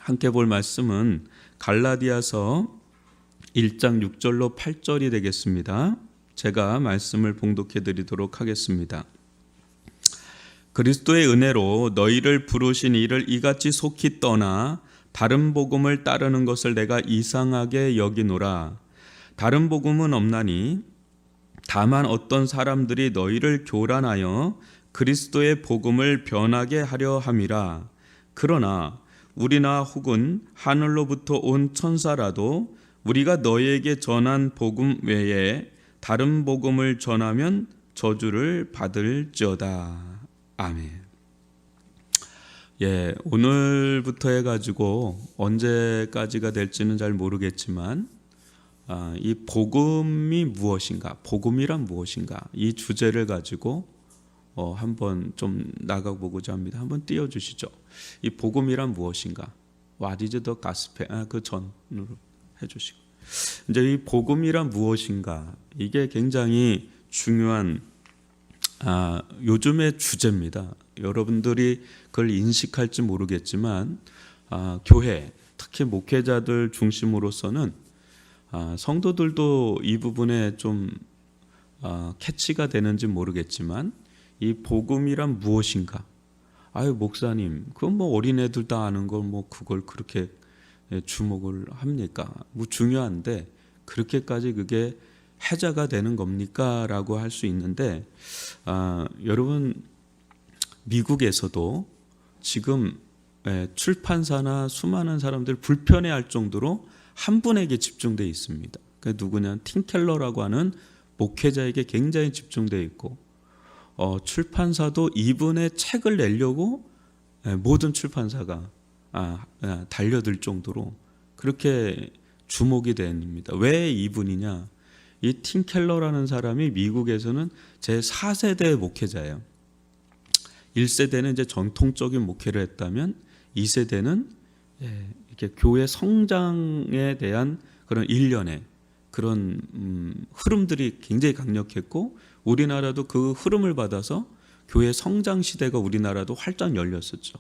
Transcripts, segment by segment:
함께 볼 말씀은 갈라디아서 1장 6절로 8절이 되겠습니다. 제가 말씀을 봉독해 드리도록 하겠습니다. 그리스도의 은혜로 너희를 부르신 이를 이같이 속히 떠나 다른 복음을 따르는 것을 내가 이상하게 여기노라. 다른 복음은 없나니 다만 어떤 사람들이 너희를 교란하여 그리스도의 복음을 변하게 하려 함이라. 그러나 우리나 혹은 하늘로부터 온 천사라도 우리가 너희에게 전한 복음 외에 다른 복음을 전하면 저주를 받을지어다. 아멘. 오늘부터 해가지고 언제까지가 될지는 잘 모르겠지만 이 복음이 무엇인가, 복음이란 무엇인가, 이 주제를 가지고 한번 좀 나가보고자 합니다. 한번 띄워주시죠. 이 복음이란 무엇인가? What is the gospel? 그 전으로 해주시고. 이제 이 복음이란 무엇인가? 이게 굉장히 중요한 요즘의 주제입니다. 여러분들이 그걸 인식할지 모르겠지만 교회, 특히 목회자들 중심으로서는 성도들도 이 부분에 좀 캐치가 되는지 모르겠지만 이 복음이란 무엇인가? 아유 목사님, 그건 뭐 어린애들 다 아는 걸 뭐 그걸 그렇게 주목을 합니까? 뭐 중요한데 그렇게까지 그게 해자가 되는 겁니까? 라고 할 수 있는데 여러분 미국에서도 지금 출판사나 수많은 사람들 불편해할 정도로 한 분에게 집중되어 있습니다. 그 누구냐? 팀 켈러라고 하는 목회자에게 굉장히 집중되어 있고 출판사도 이분의 책을 내려고 모든 출판사가 달려들 정도로 그렇게 주목이 됩니다. 왜 이분이냐? 이 팀 켈러라는 사람이 미국에서는 제4세대 목회자예요. 1세대는 이제 전통적인 목회를 했다면 2세대는 이렇게 교회 성장에 대한 그런 일련의 그런 흐름들이 굉장히 강력했고 우리나라도 그 흐름을 받아서 교회 성장 시대가 우리나라도 활짝 열렸었죠.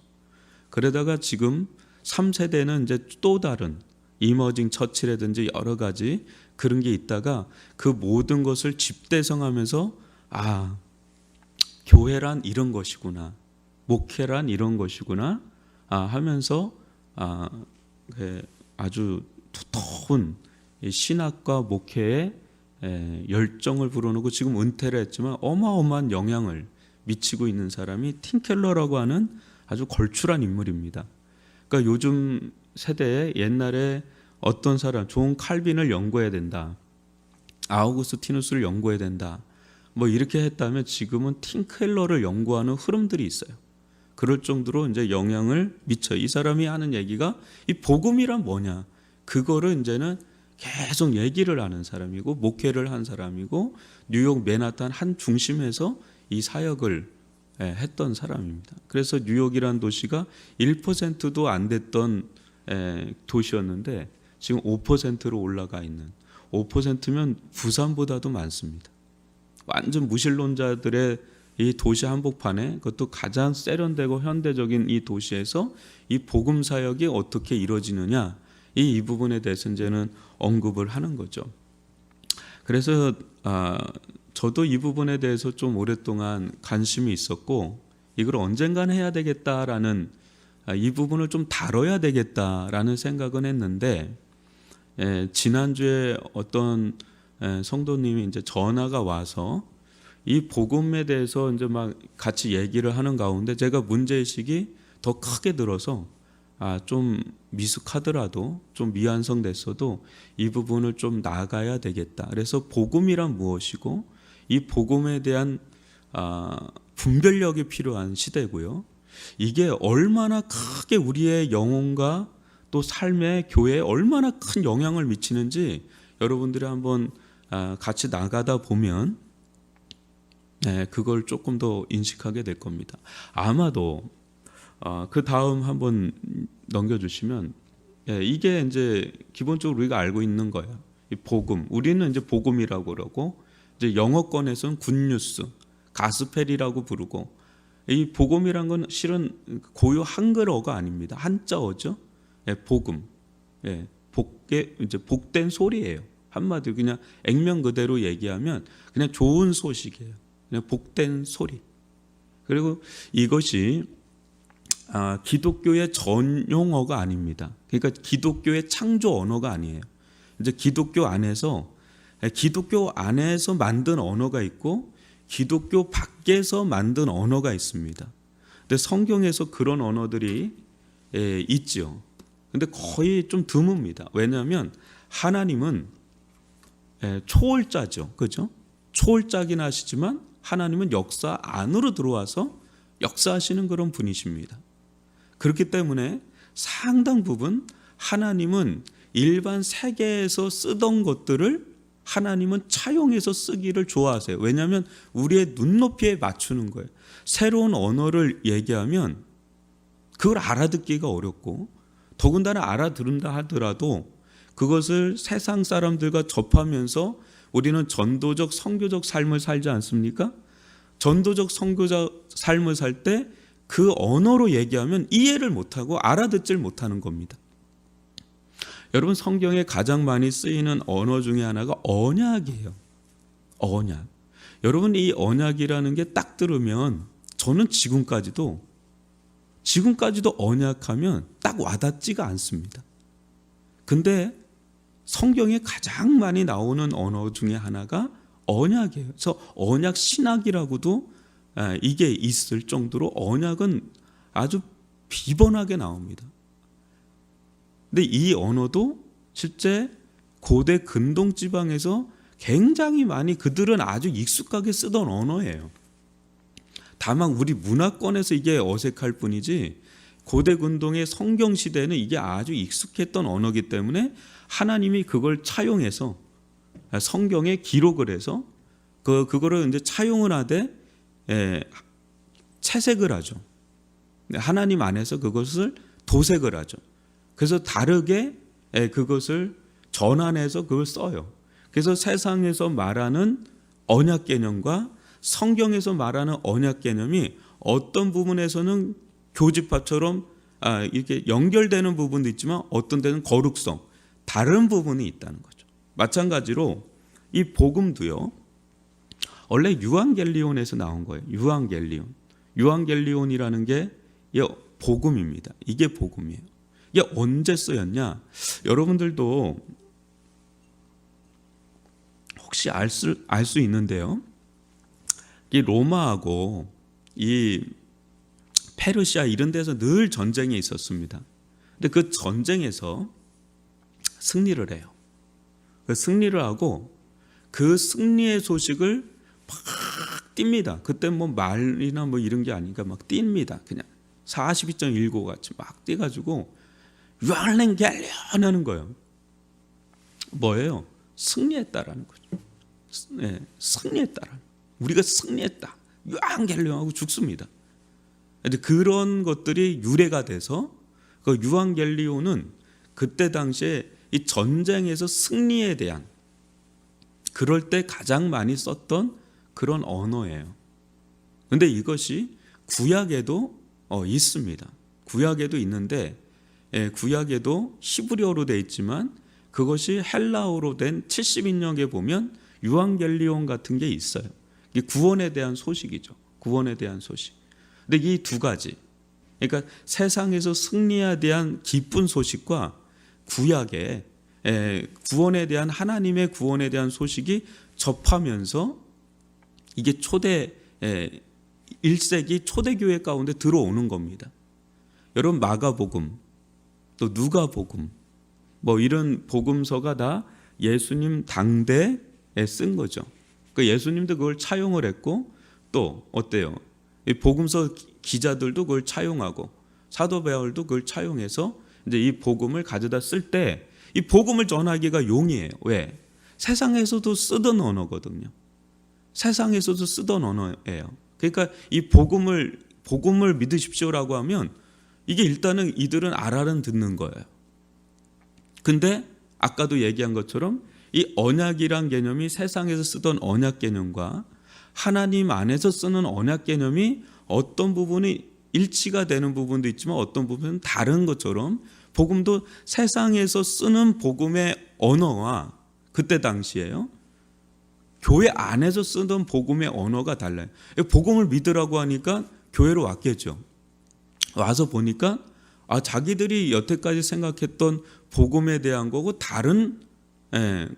그러다가 지금 3세대는 이제 또 다른 이머징 처치라든지 여러 가지 그런 게 있다가 그 모든 것을 집대성하면서 교회란 이런 것이구나, 목회란 이런 것이구나 하면서 아주 두터운 신학과 목회에 열정을 불어넣고 지금 은퇴를 했지만 어마어마한 영향을 미치고 있는 사람이 팀 켈러라고 하는 아주 걸출한 인물입니다. 그러니까 요즘 세대에 옛날에 어떤 사람 존 칼빈을 연구해야 된다, 아우구스티누스를 연구해야 된다, 뭐 이렇게 했다면 지금은 팀 켈러를 연구하는 흐름들이 있어요. 그럴 정도로 이제 영향을 미쳐. 이 사람이 하는 얘기가 이 복음이란 뭐냐? 그거를 이제는 계속 얘기를 하는 사람이고 목회를 한 사람이고 뉴욕 맨하탄 한 중심에서 이 사역을 했던 사람입니다. 그래서 뉴욕이란 도시가 1%도 안 됐던 도시였는데 지금 5%로 올라가 있는, 5%면 부산보다도 많습니다. 완전 무신론자들의 이 도시 한복판에, 그것도 가장 세련되고 현대적인 이 도시에서 이 복음 사역이 어떻게 이루어지느냐, 이 부분에 대해서 이제는 언급을 하는 거죠. 그래서 저도 이 부분에 대해서 좀 오랫동안 관심이 있었고 이걸 언젠간 해야 되겠다라는, 이 부분을 좀 다뤄야 되겠다라는 생각은 했는데 지난주에 어떤 성도님이 이제 전화가 와서 이 복음에 대해서 이제 막 같이 얘기를 하는 가운데 제가 문제의식이 더 크게 들어서 좀 미숙하더라도 좀 미완성됐어도 이 부분을 좀 나가야 되겠다. 그래서 복음이란 무엇이고 이 복음에 대한 분별력이 필요한 시대고요. 이게 얼마나 크게 우리의 영혼과 또 삶의 교회에 얼마나 큰 영향을 미치는지 여러분들이 한번 같이 나가다 보면 그걸 조금 더 인식하게 될 겁니다. 아마도 그 다음 한번 넘겨주시면 이게 이제 기본적으로 우리가 알고 있는 거예요. 이 복음, 우리는 이제 복음이라고 그러고 이제 영어권에서는 굿뉴스, 가스펠이라고 부르고, 이 복음이란 건 실은 고유 한글어가 아닙니다. 한자어죠. 복음, 이제 복된 소리예요. 한마디로 그냥 액면 그대로 얘기하면 그냥 좋은 소식이에요. 그냥 복된 소리. 그리고 이것이 기독교의 전용어가 아닙니다. 그러니까 기독교의 창조 언어가 아니에요. 이제 기독교 안에서 만든 언어가 있고 기독교 밖에서 만든 언어가 있습니다. 근데 성경에서 그런 언어들이 있죠. 근데 거의 좀 드뭅니다. 왜냐하면 하나님은 초월자죠. 그죠? 초월자긴 하시지만 하나님은 역사 안으로 들어와서 역사하시는 그런 분이십니다. 그렇기 때문에 상당 부분 하나님은 일반 세계에서 쓰던 것들을 하나님은 차용해서 쓰기를 좋아하세요. 왜냐하면 우리의 눈높이에 맞추는 거예요. 새로운 언어를 얘기하면 그걸 알아듣기가 어렵고 더군다나 알아들은다 하더라도 그것을 세상 사람들과 접하면서 우리는 전도적 선교적 삶을 살지 않습니까? 전도적 선교적 삶을 살 때 그 언어로 얘기하면 이해를 못하고 알아듣질 못하는 겁니다. 여러분, 성경에 가장 많이 쓰이는 언어 중에 하나가 언약이에요. 언약. 여러분, 이 언약이라는 게 딱 들으면 저는 지금까지도 언약하면 딱 와닿지가 않습니다. 근데 성경에 가장 많이 나오는 언어 중에 하나가 언약이에요. 그래서 언약 신학이라고도 이게 있을 정도로 언약은 아주 비번하게 나옵니다. 근데 이 언어도 실제 고대 근동 지방에서 굉장히 많이 그들은 아주 익숙하게 쓰던 언어예요. 다만 우리 문화권에서 이게 어색할 뿐이지 고대 근동의 성경 시대에는 이게 아주 익숙했던 언어이기 때문에 하나님이 그걸 차용해서 성경에 기록을 해서 그거를 이제 차용을 하되 채색을 하죠. 하나님 안에서 그것을 도색을 하죠. 그래서 다르게 그것을 전환해서 그걸 써요. 그래서 세상에서 말하는 언약 개념과 성경에서 말하는 언약 개념이 어떤 부분에서는 교집합처럼 이렇게 연결되는 부분도 있지만 어떤 데는 거룩성, 다른 부분이 있다는 거죠. 마찬가지로 이 복음도요. 원래 유앙겔리온에서 나온 거예요. 유앙겔리온이라는 게 복음입니다. 이게 복음이에요. 이게 언제 쓰였냐? 여러분들도 혹시 알 수 있는데요. 이 로마하고 이 페르시아 이런 데서 늘 전쟁이 있었습니다. 근데 그 전쟁에서 승리를 해요. 그 승리를 하고 그 승리의 소식을 막 띱니다. 그때 뭐 말이나 뭐 이런 게 아니니까 막 띱니다. 그냥 42.19 같이 막 띄가지고 유앙겔리온 하는 거예요. 뭐예요? 승리했다라는 거죠. 네, 승리했다라는. 우리가 승리했다. 유앙겔리온하고 죽습니다. 근데 그런 것들이 유래가 돼서 그 유앙겔리온은 그때 당시에 이 전쟁에서 승리에 대한 그럴 때 가장 많이 썼던 그런 언어예요. 근데 이것이 구약에도 있습니다. 구약에도 있는데 구약에도 히브리어로 되어 있지만 그것이 헬라어로 된 70인역에 보면 유앙겔리온 같은 게 있어요. 이게 구원에 대한 소식이죠. 구원에 대한 소식. 근데 이 두 가지, 그러니까 세상에서 승리에 대한 기쁜 소식과 구약의 구원에 대한 하나님의 구원에 대한 소식이 접하면서 이게 초대 1세기 초대교회 가운데 들어오는 겁니다. 여러분, 마가복음 또 누가복음 뭐 이런 복음서가 다 예수님 당대에 쓴 거죠. 그 예수님도 그걸 차용을 했고 또 어때요? 이 복음서 기자들도 그걸 차용하고 사도 바울도 그걸 차용해서 이제 이 복음을 가져다 쓸 때 이 복음을 전하기가 용이해요. 왜? 세상에서도 쓰던 언어거든요. 세상에서도 쓰던 언어예요. 그러니까 이 복음을 믿으십시오라고 하면 이게 일단은 이들은 알아는 듣는 거예요. 근데 아까도 얘기한 것처럼 이 언약이란 개념이 세상에서 쓰던 언약 개념과 하나님 안에서 쓰는 언약 개념이 어떤 부분이 일치가 되는 부분도 있지만 어떤 부분은 다른 것처럼 복음도 세상에서 쓰는 복음의 언어와 그때 당시에요, 교회 안에서 쓰던 복음의 언어가 달라요. 복음을 믿으라고 하니까 교회로 왔겠죠. 와서 보니까 자기들이 여태까지 생각했던 복음에 대한 거고 다른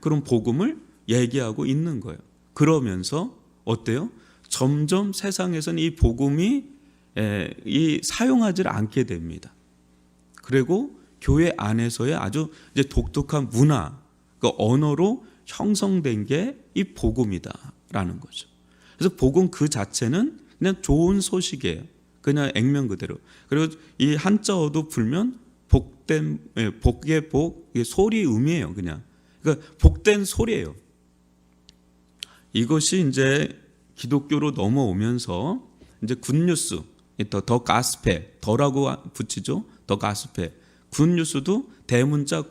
그런 복음을 얘기하고 있는 거예요. 그러면서 어때요? 점점 세상에서는 이 복음이 사용하지 않게 됩니다. 그리고 교회 안에서의 아주 이제 독특한 문화, 그 언어로 형성된 게 이 복음이다라는 거죠. 그래서 복음 그 자체는 그냥 좋은 소식이에요. 그냥 액면 그대로. 그리고 이 한자어도 풀면 복된, 복의 복, 소리 음이에요. 그냥. 그러니까 복된 소리예요. 이것이 이제 기독교로 넘어오면서 이제 굿뉴스, 더 가스펠, 더라고 붙이죠. 더 가스펠. 굿뉴스도 대문자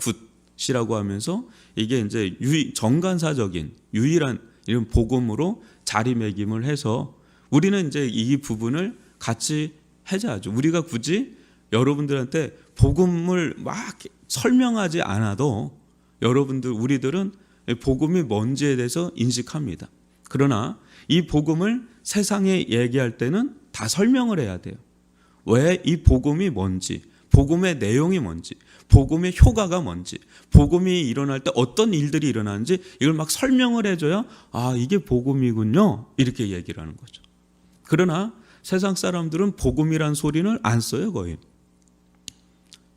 굿이라고 하면서 이게 이제 정관사적인 유일한 이런 복음으로 자리매김을 해서 우리는 이제 이 부분을 같이 해자하죠. 우리가 굳이 여러분들한테 복음을 막 설명하지 않아도 우리들은 복음이 뭔지에 대해서 인식합니다. 그러나 이 복음을 세상에 얘기할 때는 다 설명을 해야 돼요. 왜 이 복음이 뭔지, 복음의 내용이 뭔지, 복음의 효과가 뭔지, 복음이 일어날 때 어떤 일들이 일어나는지 이걸 막 설명을 해줘야 이게 복음이군요, 이렇게 얘기를 하는 거죠. 그러나 세상 사람들은 복음이란 소리는 안 써요, 거의.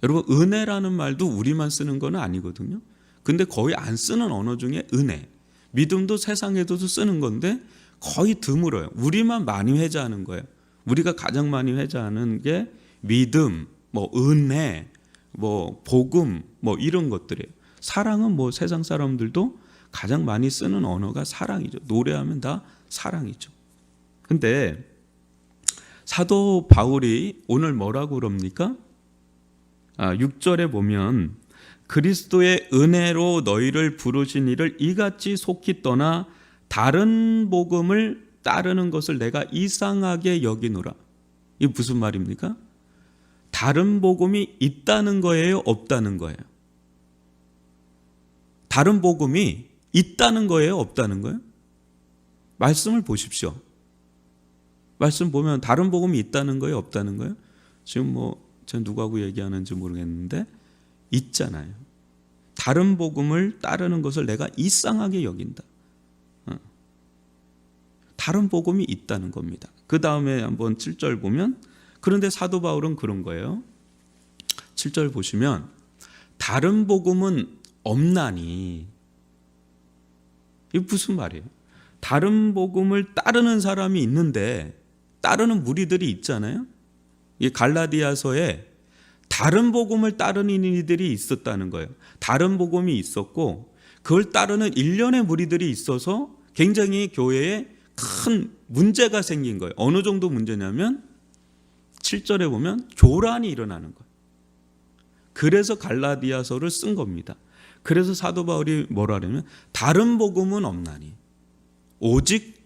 여러분, 은혜라는 말도 우리만 쓰는 건 아니거든요. 근데 거의 안 쓰는 언어 중에 은혜, 믿음도 세상에도 쓰는 건데 거의 드물어요. 우리만 많이 회자하는 거예요. 우리가 가장 많이 회자하는 게 믿음, 은혜, 복음, 이런 것들이에요. 사랑은 세상 사람들도 가장 많이 쓰는 언어가 사랑이죠. 노래하면 다 사랑이죠. 근데 사도 바울이 오늘 뭐라고 그럽니까? 6절에 보면 그리스도의 은혜로 너희를 부르신 이를 이같이 속히 떠나 다른 복음을 따르는 것을 내가 이상하게 여기노라. 이게 무슨 말입니까? 다른 복음이 있다는 거예요, 없다는 거예요? 다른 복음이 있다는 거예요, 없다는 거예요? 말씀을 보십시오. 말씀 보면 다른 복음이 있다는 거예요, 없다는 거예요? 지금 제가 누구하고 얘기하는지 모르겠는데 있잖아요. 다른 복음을 따르는 것을 내가 이상하게 여긴다. 다른 복음이 있다는 겁니다. 그 다음에 한번 7절 보면, 그런데 사도 바울은 그런 거예요. 7절 보시면 다른 복음은 없나니, 이게 무슨 말이에요? 다른 복음을 따르는 사람이 있는데 따르는 무리들이 있잖아요. 이 갈라디아서에 다른 복음을 따르는 이들이 있었다는 거예요. 다른 복음이 있었고 그걸 따르는 일련의 무리들이 있어서 굉장히 교회에 큰 문제가 생긴 거예요. 어느 정도 문제냐면 7절에 보면 교란이 일어나는 거예요. 그래서 갈라디아서를 쓴 겁니다. 그래서 사도 바울이 뭐라 그러냐면 다른 복음은 없나니 오직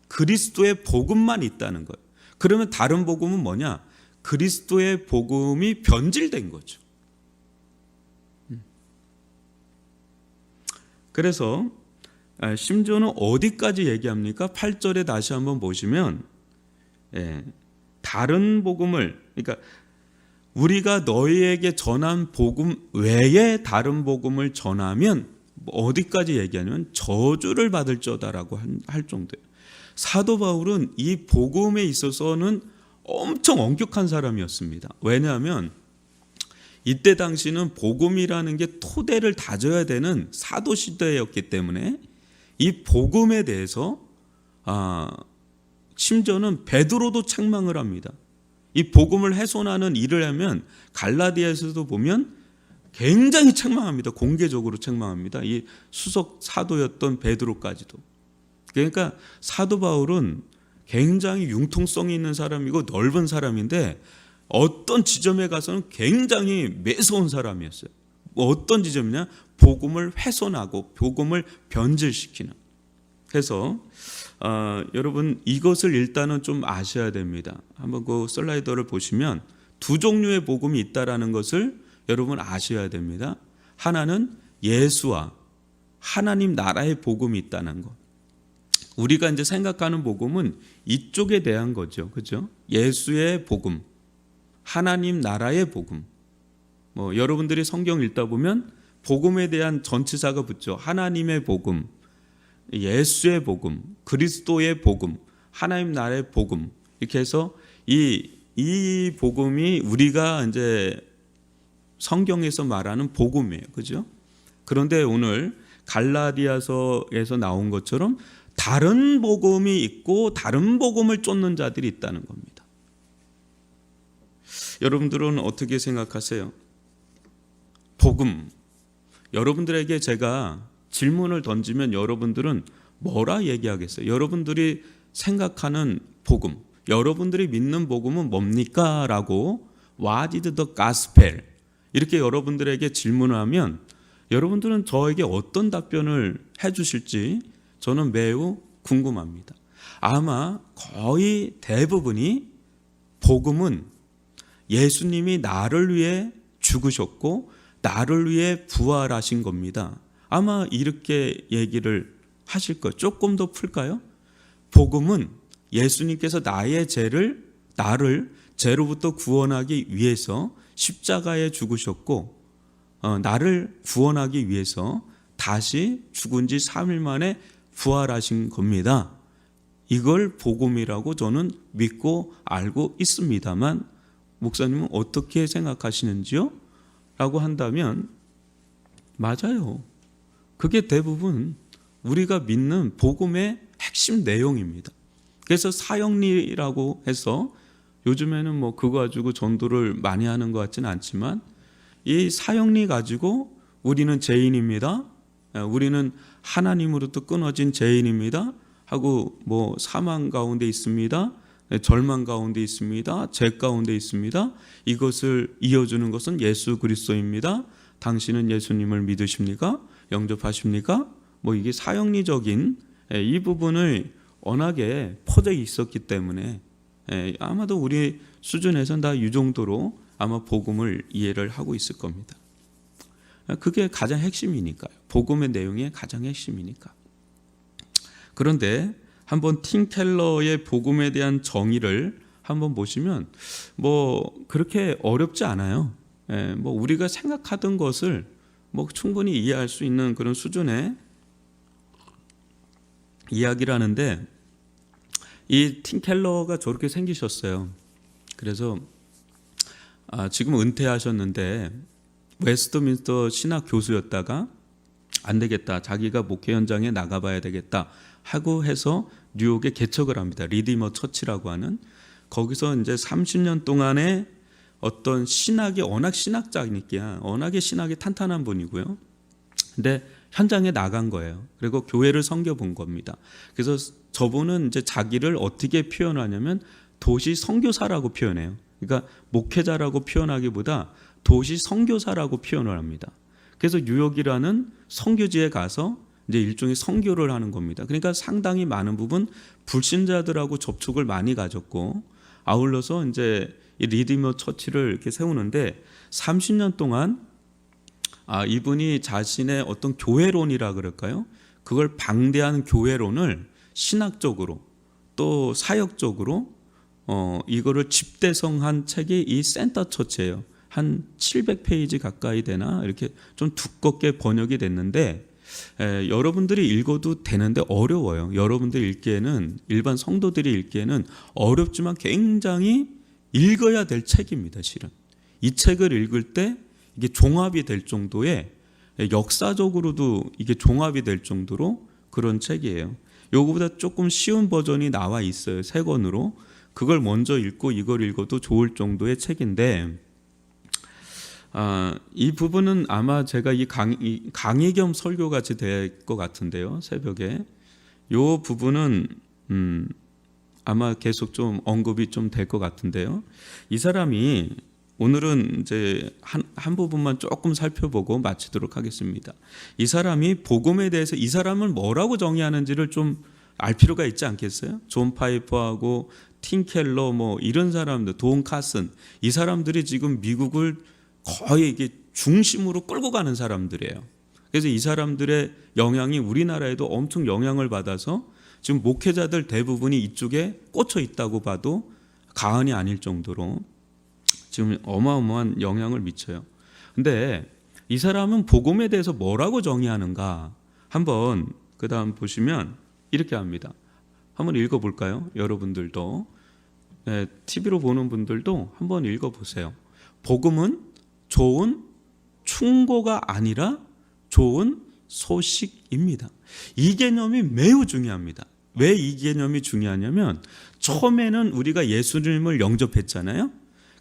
그리스도의 복음만 있다는 거예요. 그러면 다른 복음은 뭐냐? 그리스도의 복음이 변질된 거죠. 그래서 심지어는 어디까지 얘기합니까? 8절에 다시 한번 보시면 다른 복음을, 그러니까 우리가 너희에게 전한 복음 외에 다른 복음을 전하면 어디까지 얘기하냐면 저주를 받을저다라고 할 정도예요. 사도 바울은 이 복음에 있어서는 엄청 엄격한 사람이었습니다. 왜냐하면 이때 당시는 복음이라는 게 토대를 다져야 되는 사도 시대였기 때문에 이 복음에 대해서 심지어는 베드로도 책망을 합니다. 이 복음을 훼손하는 일을 하면 갈라디아에서도 보면 굉장히 책망합니다. 공개적으로 책망합니다. 이 수석 사도였던 베드로까지도. 그러니까 사도 바울은 굉장히 융통성이 있는 사람이고 넓은 사람인데 어떤 지점에 가서는 굉장히 매서운 사람이었어요. 어떤 지점이냐? 복음을 훼손하고 복음을 변질시키는. 그래서 여러분 이것을 일단은 좀 아셔야 됩니다. 한번 그 슬라이더를 보시면 두 종류의 복음이 있다라는 것을 여러분 아셔야 됩니다. 하나는 예수와 하나님 나라의 복음이 있다는 것. 우리가 이제 생각하는 복음은 이쪽에 대한 거죠. 그죠? 예수의 복음, 하나님 나라의 복음. 여러분들이 성경 읽다 보면 복음에 대한 전치사가 붙죠. 하나님의 복음, 예수의 복음, 그리스도의 복음, 하나님 나라의 복음. 이렇게 해서 이 복음이 우리가 이제 성경에서 말하는 복음이에요. 그죠? 그런데 오늘 갈라디아서에서 나온 것처럼 다른 복음이 있고 다른 복음을 쫓는 자들이 있다는 겁니다. 여러분들은 어떻게 생각하세요? 복음. 여러분들에게 제가 질문을 던지면 여러분들은 뭐라 얘기하겠어요? 여러분들이 생각하는 복음, 여러분들이 믿는 복음은 뭡니까? 라고 What is the gospel? 이렇게 여러분들에게 질문을 하면 여러분들은 저에게 어떤 답변을 해주실지 저는 매우 궁금합니다. 아마 거의 대부분이 복음은 예수님이 나를 위해 죽으셨고 나를 위해 부활하신 겁니다. 아마 이렇게 얘기를 하실 거예요. 조금 더 풀까요? 복음은 예수님께서 나를 죄로부터 구원하기 위해서 십자가에 죽으셨고 나를 구원하기 위해서 다시 죽은 지 3일 만에 부활하신 겁니다. 이걸 복음이라고 저는 믿고 알고 있습니다만 목사님은 어떻게 생각하시는지요? 라고 한다면 맞아요. 그게 대부분 우리가 믿는 복음의 핵심 내용입니다. 그래서 사형리라고 해서 요즘에는 뭐 그거 가지고 전도를 많이 하는 것 같지는 않지만 이 사형리 가지고 우리는 죄인입니다. 우리는 하나님으로부터 끊어진 죄인입니다. 하고 뭐 사망 가운데 있습니다. 절망 가운데 있습니다. 죄 가운데 있습니다. 이것을 이어주는 것은 예수 그리스도입니다. 당신은 예수님을 믿으십니까? 영접하십니까? 뭐 이게 사형리적인 이 부분을 워낙에 퍼져 있었기 때문에 아마도 우리 수준에서는 다 이 정도로 아마 복음을 이해를 하고 있을 겁니다. 그게 가장 핵심이니까요. 복음의 내용의 가장 핵심이니까. 그런데 한번 팀 켈러의 복음에 대한 정의를 한번 보시면 뭐 그렇게 어렵지 않아요. 뭐 우리가 생각하던 것을 뭐 충분히 이해할 수 있는 그런 수준의 이야기를 하는데 이 팀 켈러가 저렇게 생기셨어요. 그래서 지금 은퇴하셨는데 웨스트민스터 신학 교수였다가 안 되겠다. 자기가 목회 현장에 나가봐야 되겠다 하고 해서 뉴욕에 개척을 합니다. 리디머 처치라고 하는. 거기서 이제 30년 동안에 어떤 신학이 워낙 신학자니까 워낙에 신학이 탄탄한 분이고요. 근데 현장에 나간 거예요. 그리고 교회를 섬겨본 겁니다. 그래서 저분은 이제 자기를 어떻게 표현하냐면 도시 선교사라고 표현해요. 그러니까 목회자라고 표현하기보다 도시 선교사라고 표현을 합니다. 그래서 뉴욕이라는 선교지에 가서 이제 일종의 선교를 하는 겁니다. 그러니까 상당히 많은 부분 불신자들하고 접촉을 많이 가졌고 아울러서 이제 이 리디머 처치를 이렇게 세우는데 30년 동안 이분이 자신의 어떤 교회론이라 그럴까요? 그걸 방대한 교회론을 신학적으로 또 사역적으로 이거를 집대성한 책이 이 센터 처치예요. 한 700페이지 가까이 되나 이렇게 좀 두껍게 번역이 됐는데 여러분들이 읽어도 되는데 어려워요. 여러분들이 읽기에는 일반 성도들이 읽기에는 어렵지만 굉장히 읽어야 될 책입니다. 실은 이 책을 읽을 때 이게 종합이 될 정도의 역사적으로도 이게 종합이 될 정도로 그런 책이에요. 요거보다 조금 쉬운 버전이 나와 있어요. 새 권으로. 그걸 먼저 읽고 이걸 읽어도 좋을 정도의 책인데 이 부분은 아마 제가 이 강의 겸 설교 같이 될 것 같은데요. 새벽에 이 부분은 아마 계속 좀 언급이 좀 될 것 같은데요. 이 사람이 오늘은 이제 한 부분만 조금 살펴보고 마치도록 하겠습니다. 이 사람이 복음에 대해서 이 사람을 뭐라고 정의하는지를 좀 알 필요가 있지 않겠어요? 존 파이퍼하고 팀 켈러 뭐 이런 사람들, 돈 카슨 이 사람들이 지금 미국을 거의 이게 중심으로 끌고 가는 사람들이에요. 그래서 이 사람들의 영향이 우리나라에도 엄청 영향을 받아서 지금 목회자들 대부분이 이쪽에 꽂혀 있다고 봐도 과언이 아닐 정도로 지금 어마어마한 영향을 미쳐요. 근데 이 사람은 복음에 대해서 뭐라고 정의하는가? 한번 그 다음 보시면 이렇게 합니다. 한번 읽어볼까요? 여러분들도 TV로 보는 분들도 한번 읽어보세요. 복음은 좋은 충고가 아니라 좋은 소식입니다. 이 개념이 매우 중요합니다. 왜 이 개념이 중요하냐면 처음에는 우리가 예수님을 영접했잖아요.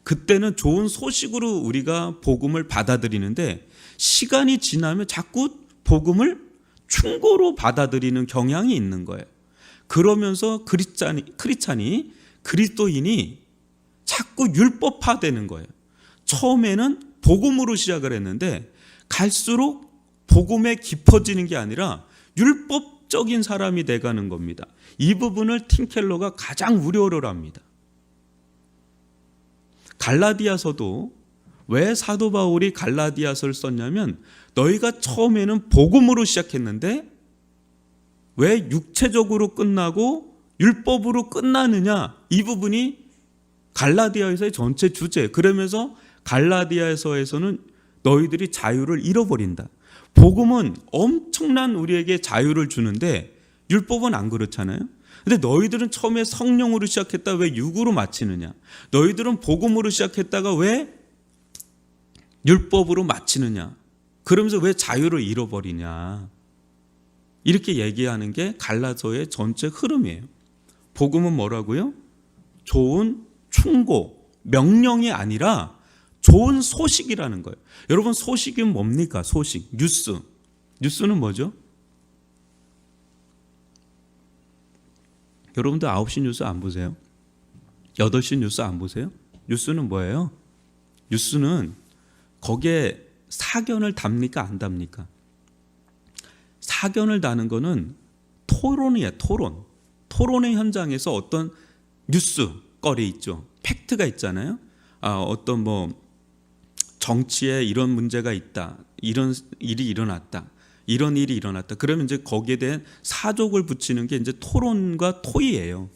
그때는 좋은 소식으로 우리가 복음을 받아들이는데 시간이 지나면 자꾸 복음을 충고로 받아들이는 경향이 있는 거예요. 그러면서 크리스찬이 그리스도인이 자꾸 율법화되는 거예요. 처음에는 복음으로 시작을 했는데 갈수록 복음에 깊어지는 게 아니라 율법적인 사람이 돼가는 겁니다. 이 부분을 팀켈러가 가장 우려를 합니다. 갈라디아서도 왜 사도 바울이 갈라디아서를 썼냐면 너희가 처음에는 복음으로 시작했는데 왜 육체적으로 끝나고 율법으로 끝나느냐, 이 부분이 갈라디아에서의 전체 주제. 그러면서 갈라디아서에서는 너희들이 자유를 잃어버린다. 복음은 엄청난 우리에게 자유를 주는데 율법은 안 그렇잖아요. 근데 너희들은 처음에 성령으로 시작했다 왜 육으로 마치느냐? 너희들은 복음으로 시작했다가 왜 율법으로 마치느냐? 그러면서 왜 자유를 잃어버리냐? 이렇게 얘기하는 게 갈라서의 전체 흐름이에요. 복음은 뭐라고요? 좋은 충고, 명령이 아니라 좋은 소식이라는 거예요. 여러분, 소식은 뭡니까? 소식, 뉴스. 뉴스는 뭐죠? 여러분들 9시 뉴스 안 보세요? 8시 뉴스 안 보세요? 뉴스는 뭐예요? 뉴스는 거기에 사견을 답니까? 안 답니까? 사견을 다는 거는 토론이에요. 토론. 토론의 현장에서 어떤 뉴스거리 있죠. 팩트가 있잖아요. 어떤 정치에 이런 문제가 있다. 이런 일이 일어났다. 이런 일이 일어났다. 그러면 이제 거기에 대한 사족을 붙이는 게 이제 토론과 토의예요.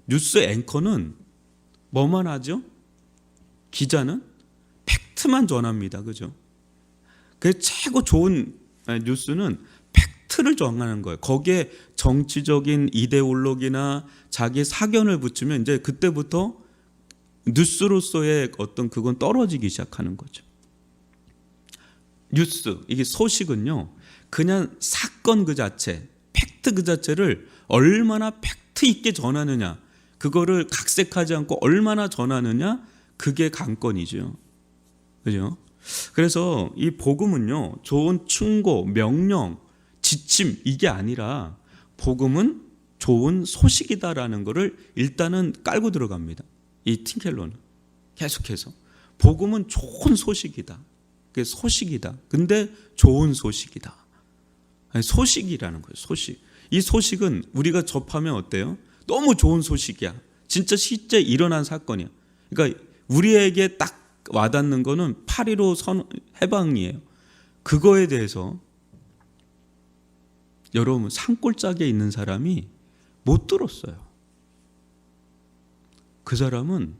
뉴스 앵커는 뭐만 하죠? 기자는 팩트만 전합니다. 그죠? 그 최고 좋은 뉴스는 팩트를 정하는 거예요. 거기에 정치적인 이데올로기나 자기 사견을 붙이면 이제 그때부터 뉴스로서의 어떤 그건 떨어지기 시작하는 거죠. 뉴스, 이게 소식은요, 그냥 사건 그 자체, 팩트 그 자체를 얼마나 팩트 있게 전하느냐, 그거를 각색하지 않고 얼마나 전하느냐, 그게 관건이죠. 그죠? 그래서 이 복음은요, 좋은 충고, 명령, 지침, 이게 아니라 복음은 좋은 소식이다라는 거를 일단은 깔고 들어갑니다. 이 팀켈러는 계속해서 복음은 좋은 소식이다. 그게 소식이다. 근데 좋은 소식이다. 아니, 소식이라는 거예요. 소식. 이 소식은 우리가 접하면 어때요? 너무 좋은 소식이야. 진짜 실제 일어난 사건이야. 그러니까 우리에게 딱 와닿는 거는 8.15 해방이에요. 그거에 대해서 여러분 산골짜기에 있는 사람이 못 들었어요. 그 사람은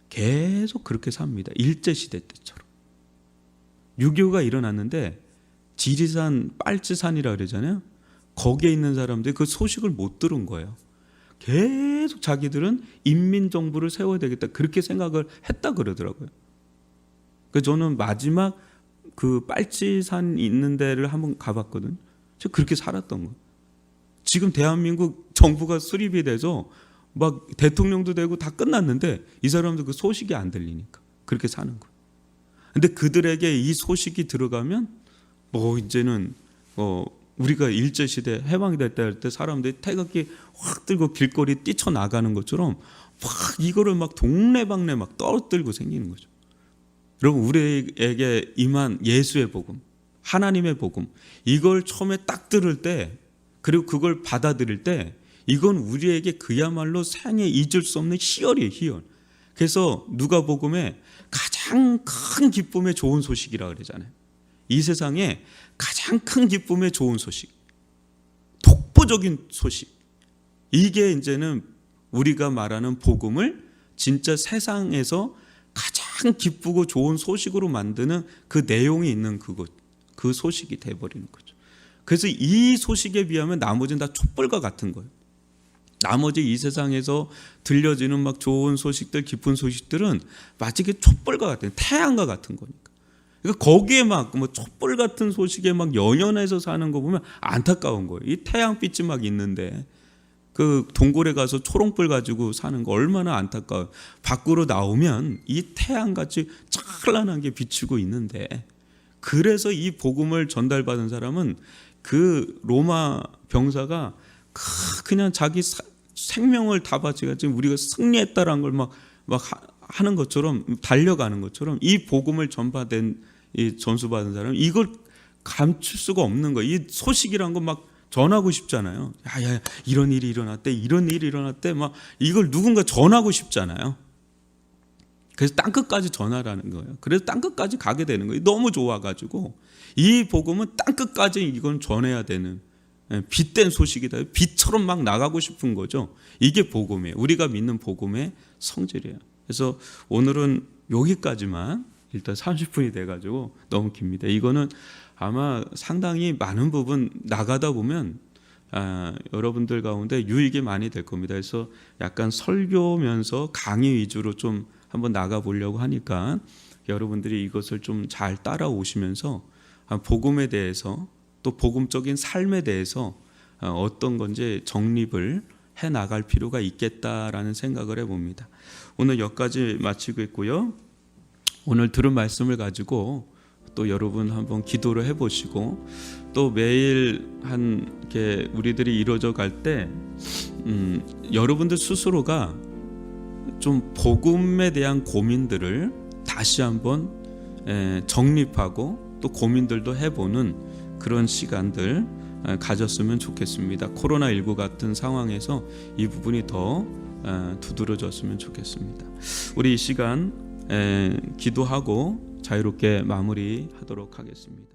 계속 그렇게 삽니다. 일제시대 때처럼. 6.25가 일어났는데 지리산, 빨치산이라 그러잖아요. 거기에 있는 사람들이 그 소식을 못 들은 거예요. 계속 자기들은 인민정부를 세워야 되겠다 그렇게 생각을 했다 그러더라고요. 그래서 저는 마지막 그 빨치산 있는 데를 한번 가봤거든요. 저 그렇게 살았던 거예요. 지금 대한민국 정부가 수립이 돼서 막 대통령도 되고 다 끝났는데 이 사람들 그 소식이 안 들리니까 그렇게 사는 거예요. 근데 그들에게 이 소식이 들어가면 이제는 우리가 일제시대 해방이 됐다 할 때 사람들이 태극기 확 들고 길거리 뛰쳐나가는 것처럼 막 이거를 막 동네방네 막 떠들고 생기는 거죠. 여러분, 우리에게 임한 예수의 복음, 하나님의 복음, 이걸 처음에 딱 들을 때, 그리고 그걸 받아들일 때 이건 우리에게 그야말로 생애 잊을 수 없는 희열이에요. 희열. 그래서 누가복음에 가장 큰 기쁨의 좋은 소식이라 그러잖아요. 이 세상에 가장 큰 기쁨의 좋은 소식, 독보적인 소식. 이게 이제는 우리가 말하는 복음을 진짜 세상에서 가장 기쁘고 좋은 소식으로 만드는 그 내용이 있는 그 소식이 돼버리는 거죠. 그래서 이 소식에 비하면 나머지는 다 촛불과 같은 거예요. 나머지 이 세상에서 들려지는 막 좋은 소식들, 기쁜 소식들은 마치 촛불과 같은, 태양과 같은 거니까. 그러니까 거기에 막 뭐 촛불 같은 소식에 막 연연해서 사는 거 보면 안타까운 거예요. 이 태양빛이 막 있는데 그 동굴에 가서 초롱불 가지고 사는 거 얼마나 안타까워요. 밖으로 나오면 이 태양같이 찬란하게 비추고 있는데, 그래서 이 복음을 전달받은 사람은 그 로마 병사가 그냥 자기 생명을 다 바치가지고 우리가 승리했다라는 걸 막 하는 것처럼, 달려가는 것처럼 이 복음을 전파된 이 전수받은 사람은 이걸 감출 수가 없는 거예요. 이 소식이란 거 막 전하고 싶잖아요. 야, 이런 일이 일어났대, 이런 일이 일어났대, 막 이걸 누군가 전하고 싶잖아요. 그래서 땅끝까지 전하라는 거예요. 그래서 땅끝까지 가게 되는 거예요. 너무 좋아가지고 이 복음은 땅끝까지 이건 전해야 되는 빛된 소식이다. 빛처럼 막 나가고 싶은 거죠. 이게 복음이에요. 우리가 믿는 복음의 성질이에요. 그래서 오늘은 여기까지만, 일단 30분이 돼가지고 너무 깁니다. 이거는 아마 상당히 많은 부분 나가다 보면 여러분들 가운데 유익이 많이 될 겁니다. 그래서 약간 설교면서 강의 위주로 좀 한번 나가보려고 하니까 여러분들이 이것을 좀 잘 따라오시면서 복음에 대해서, 또 복음적인 삶에 대해서 어떤 건지 정립을 해 나갈 필요가 있겠다라는 생각을 해봅니다. 오늘 여기까지 마치고 있고요. 오늘 들은 말씀을 가지고 또 여러분 한번 기도를 해보시고, 또 매일 게 우리들이 이루어져 갈 때 여러분들 스스로가 좀 복음에 대한 고민들을 다시 한번 정립하고 또 고민들도 해보는 그런 시간들 가졌으면 좋겠습니다. 코로나19 같은 상황에서 이 부분이 더 두드러졌으면 좋겠습니다. 우리 이 시간 기도하고 자유롭게 마무리하도록 하겠습니다.